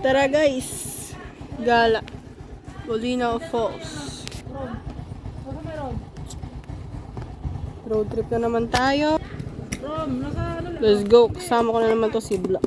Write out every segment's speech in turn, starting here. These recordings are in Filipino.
Tara guys, gala Bolinao Falls. Road trip na naman tayo. Let's go, kasama ko na naman to si Black.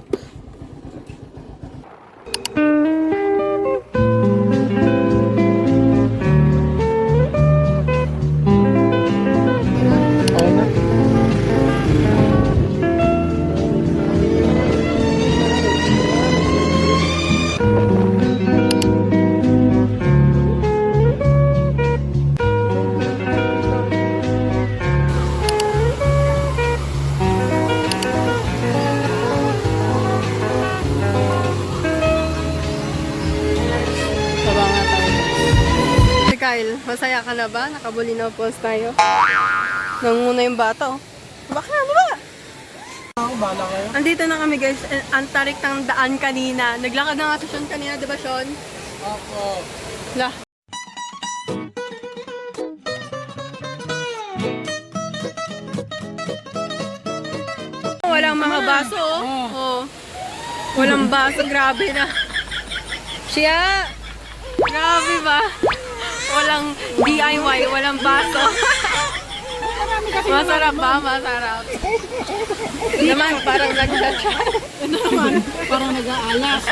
Kyle, masaya ka na ba? Naka-Bolinao Falls tayo. Nanguna yung bata, oh. Baka ano ba? Ako, bala kayo. Andito na kami guys. Ang tarik ng daan kanina. Naglakad na nga si Sean kanina, di ba Sean? Ako. La. Walang mga baso, oh. Oh. Walang baso, grabe na. Siya! Grabe ba? Walang DIY, walang baso. Masarap ba? Masarap. Naman, parang nagtatsa. Ano naman? Parang nag-aalas.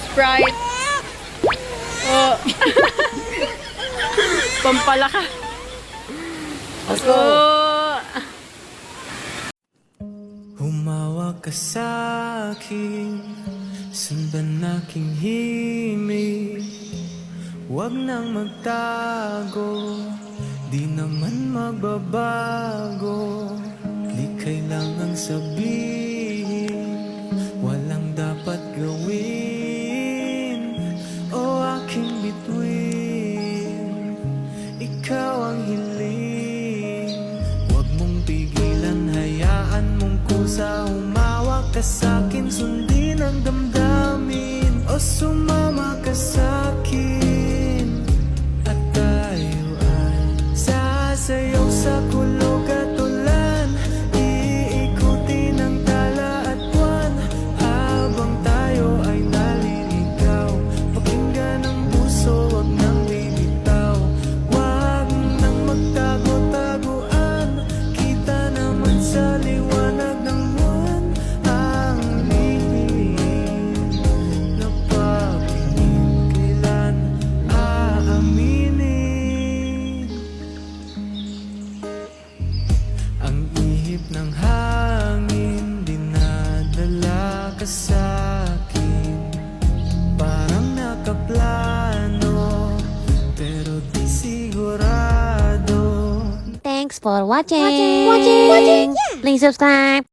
Sprite. Oh. Pampalaka. Oh. Humawak ka sa'kin, sundan aking himig. Huwag nang magtago, di naman magbabago. Di kailangang sabihin, walang dapat gawin. O aking bituin, ikaw ang hiling. Huwag mong pigilan, hayaan mong kusa. Humawak ka sa'kin, sundin ang damdamin. O sumama ka sa'kin, sayaw sa kulog at ulan. Iikutin ang tala at buwan, habang tayo ay naliligaw. Pakinggan ang puso, wag nang lilitaw. Wag nang magtago-taguan, kita naman sa liwanag ng buwan. Ang lihim na pag-ibig, kailan aaminin? Ang ihip ng hangin, dinadala ka sa'kin. Parang nakaplano, pero di sigurado. Thanks for watching. Please subscribe.